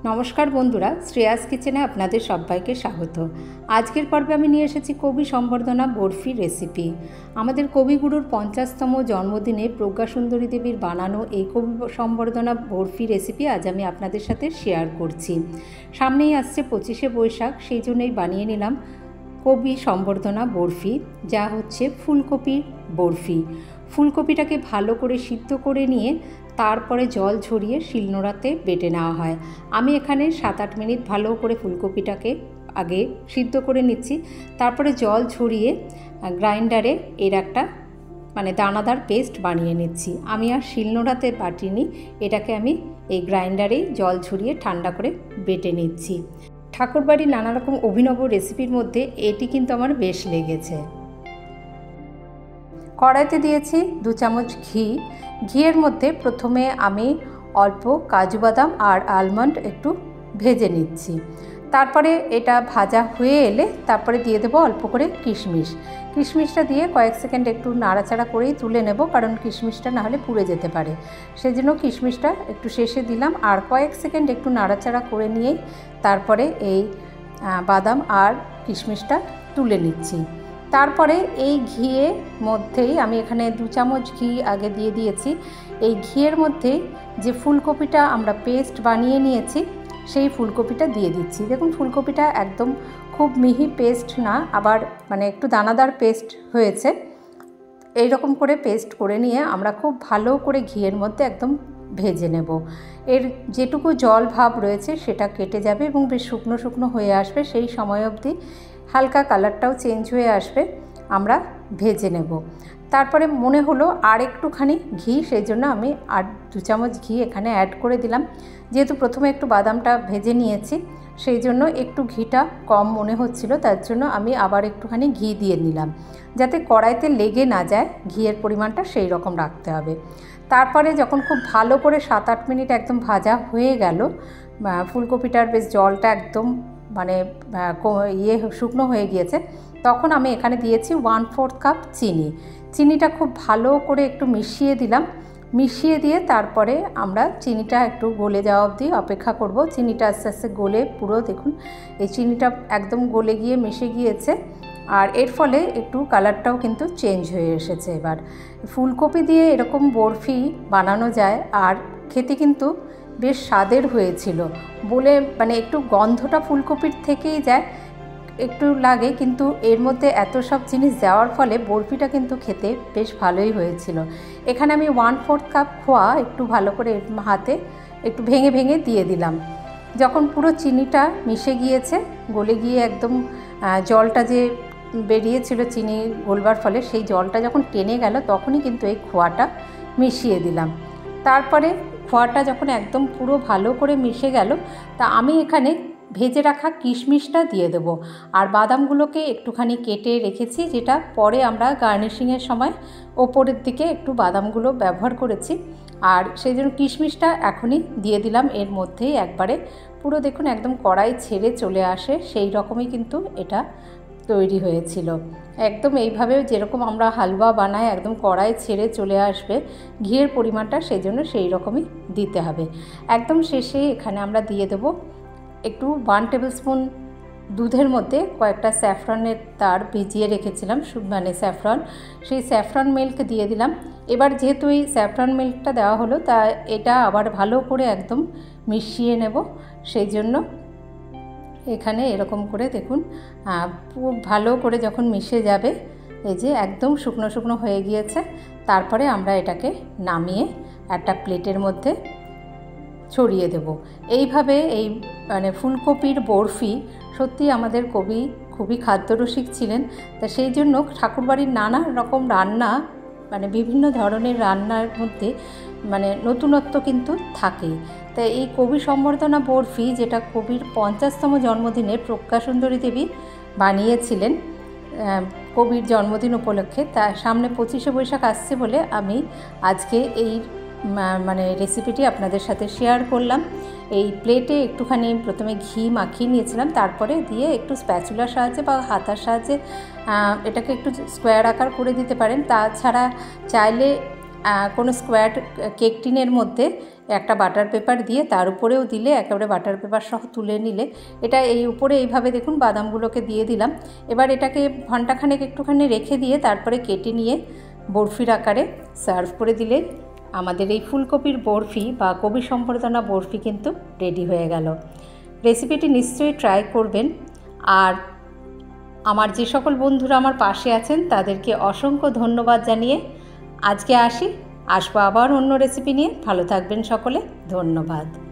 নমস্কার বন্ধুরা, শ্রেয়াস কিচেনে আপনাদের সবাইকে স্বাগত। আজকের পর্বে আমি নিয়ে এসেছি কবি সম্বর্ধনা বরফি রেসিপি। আমাদের কবিগুরুর 50তম জন্মদিনে প্রজ্ঞাসুন্দরী দেবীর বানানো এই কবি সম্বর্ধনা বরফি রেসিপি আজ আমি আপনাদের সাথে শেয়ার করছি। সামনেই আসছে 25শে বৈশাখ, সেই জন্যই বানিয়ে নিলাম কবি সম্বর্ধনা বরফি, যা হচ্ছে ফুলকপির বরফি। ফুলকপিটাকে ভালো করে সিদ্ধ করে নিয়ে তারপরে জল ঝরিয়ে শিলনোড়াতে বেটে নেওয়া হয়। আমি এখানে 7-8 মিনিট ভালো করে ফুলকপিটাকে আগে সিদ্ধ করে নিচ্ছি, তারপরে জল ঝরিয়ে গ্রাইন্ডারে এর একটা দানাদার পেস্ট বানিয়ে নিচ্ছি। আমি আর শিলনোড়াতে বাটিনি, এটাকে আমি এই গ্রাইন্ডারেই জল ঝরিয়ে ঠান্ডা করে বেটে নিচ্ছি। ঠাকুরবাড়ির নানা রকম অভিনব রেসিপির মধ্যে এটি কিন্তু আমার বেশ লেগেছে। কড়াইতে দিয়েছি 2 চামচ ঘি। ঘিয়ের মধ্যে প্রথমে আমি অল্প কাজু বাদাম আর আলমন্ড একটু ভেজে নিচ্ছি। তারপরে এটা ভাজা হয়ে এলে তারপরে দিয়ে দেবো অল্প করে কিশমিশ। কিশমিশটা দিয়ে কয়েক সেকেন্ড একটু নাড়াচাড়া করেই তুলে নেব, কারণ কিশমিশটা না হলে পুড়ে যেতে পারে। সেজন্য কিশমিশটা একটু শেষে দিলাম, আর কয়েক সেকেন্ড একটু নাড়াচাড়া করে নিয়েই তারপরে এই বাদাম আর কিশমিশটা তুলে নিচ্ছি। তারপরে এই ঘিয়ের মধ্যেই আমি এখানে 2 চামচ ঘি আগে দিয়ে দিয়েছি। এই ঘিয়ের মধ্যে যে ফুলকপিটা আমরা পেস্ট বানিয়ে নিয়েছি সেই ফুলকপিটা দিয়ে দিচ্ছি। দেখুন, ফুলকপিটা একদম খুব মিহি পেস্ট না, আবার একটু দানাদার পেস্ট হয়েছে। এই রকম করে পেস্ট করে নিয়ে আমরা খুব ভালো করে ঘিয়ের মধ্যে একদম ভেজে নেব। এর যেটুকু জল ভাব রয়েছে সেটা কেটে যাবে এবং বেশ শুকনো শুকনো হয়ে আসবে। সেই সময় অবধি হালকা কালারটাও চেঞ্জ হয়ে আসবে, আমরা ভেজে নেব। তারপরে মনে হলো আর একটুখানি ঘি, সেই জন্য আমি আর 2 চামচ ঘি এখানে অ্যাড করে দিলাম। যেহেতু প্রথমে একটু বাদামটা ভেজে নিয়েছি, সেই জন্য একটু ঘিটা কম মনে হচ্ছিল, তার জন্য আমি আবার একটুখানি ঘি দিয়ে নিলাম, যাতে কড়াইতে লেগে না যায়। ঘিয়ের পরিমাণটা সেই রকম রাখতে হবে। তারপরে যখন খুব ভালো করে 7-8 মিনিট একদম ভাজা হয়ে গেল, ফুলকপিটার বেশ জলটা একদম শুকনো হয়ে গিয়েছে, তখন আমি এখানে দিয়েছি 1/4 কাপ চিনি। চিনিটা খুব ভালো করে একটু মিশিয়ে দিলাম। মিশিয়ে দিয়ে তারপরে আমরা চিনিটা একটু গলে যাওয়া অবধি অপেক্ষা করব। চিনিটা আস্তে আস্তে গলে পুরো দেখুন এই চিনিটা একদম গলে গিয়ে মিশে গিয়েছে, আর এর ফলে একটু কালারটাও কিন্তু চেঞ্জ হয়ে এসেছে। এবার ফুলকপি দিয়ে এরকম বরফি বানানো যায়, আর খেতে কিন্তু বেশ স্বাদের হয়েছিল বলে একটু গন্ধটা ফুলকপির থেকেই যায়, একটু লাগে, কিন্তু এর মধ্যে এত সব জিনিস দেওয়ার ফলে বরফিটা কিন্তু খেতে বেশ ভালোই হয়েছিল। এখানে আমি 1/4 কাপ খোয়া একটু ভালো করে হাতে একটু ভেঙে ভেঙে দিয়ে দিলাম। যখন পুরো চিনিটা মিশে গিয়েছে, গলে গিয়ে একদম জলটা যে বেরিয়েছিল চিনি গলবার ফলে, সেই জলটা যখন টেনে গেল তখনই কিন্তু এই খোয়াটা মিশিয়ে দিলাম। তারপরে খোয়াটা যখন একদম পুরো ভালো করে মিশে গেল, তা আমি এখানে ভেজে রাখা কিশমিশটা দিয়ে দেব, আর বাদামগুলোকে একটুখানি কেটে রেখেছি, যেটা পরে আমরা গার্নিশিংয়ের সময় ওপরের দিকে একটু বাদামগুলো ব্যবহার করেছি, আর সেই জন্য কিশমিশটা এখনই দিয়ে দিলাম এর মধ্যেই একবারে। পুরো দেখুন একদম কড়াই ছেড়ে চলে আসে, সেই রকমই কিন্তু এটা তৈরি হয়েছিল। একদম এইভাবে যেরকম আমরা হালুয়া বানাই, একদম কড়াই ছেড়ে চলে আসবে ঘিয়ের পরিমাণটা, সেই জন্য সেই রকমই দিতে হবে। একদম শেষে এখানে আমরা দিয়ে দেব একটু 1 টেবিল স্পুন দুধের মধ্যে কয়েকটা স্যাফরনের তার ভিজিয়ে রেখেছিলাম, স্যাফরন, সেই স্যাফরন মিল্ক দিয়ে দিলাম। এবার যেহেতু এই স্যাফরন মিল্কটা দেওয়া হলো, তা এটা আবার ভালো করে একদম মিশিয়ে নেব। সেই জন্য এখানে এরকম করে দেখুন খুব ভালো করে যখন মিশে যাবে, এই যে একদম শুকনো শুকনো হয়ে গিয়েছে, তারপরে আমরা এটাকে নামিয়ে একটা প্লেটের মধ্যে ছড়িয়ে দেব। এইভাবে এই ফুলকপির বরফি, সত্যি আমাদের কবি খুবই খাদ্যরসিক ছিলেন, তা সেই জন্য ঠাকুরবাড়ির নানা রকম রান্না বিভিন্ন ধরনের রান্নার মধ্যে নতুনত্ব কিন্তু থাকেই। তাই এই কবি সম্বর্ধনা বরফি, যেটা কবির 50তম জন্মদিনে প্রজ্ঞাসুন্দরী দেবী বানিয়েছিলেন কবির জন্মদিন উপলক্ষে, তার সামনে 25শে বৈশাখ আসছে বলে আমি আজকে এই রেসিপিটি আপনাদের সাথে শেয়ার করলাম। এই প্লেটে একটুখানি প্রথমে ঘি মাখিয়ে নিয়েছিলাম, তারপরে দিয়ে একটু স্প্যাচুলার সাহায্যে বা হাতার সাহায্যে এটাকে একটু স্কোয়ার আকার করে দিতে পারেন। তাছাড়া চাইলে কোনো স্কোয়ার কেক টিনের মধ্যে একটা বাটার পেপার দিয়ে তার উপরেও দিলে একেবারে বাটার পেপার সহ তুলে নিলে এটা এই উপরে এইভাবে দেখুন বাদামগুলোকে দিয়ে দিলাম। এবার এটাকে ঘন্টাখানেক একটুখানি রেখে দিয়ে তারপরে কেটে নিয়ে বরফির আকারে সার্ভ করে দিলে আমাদের এই ফুলকপির বরফি বা কবি সম্বর্ধনা বরফি কিন্তু রেডি হয়ে গেল। রেসিপিটি নিশ্চয়ই ট্রাই করবেন। আর আমার যে সকল বন্ধুরা আমার পাশে আছেন তাদেরকে অসংখ্য ধন্যবাদ জানিয়ে আজকে আসবো আবার অন্য রেসিপি নিয়ে। ভালো থাকবেন সকলে, ধন্যবাদ।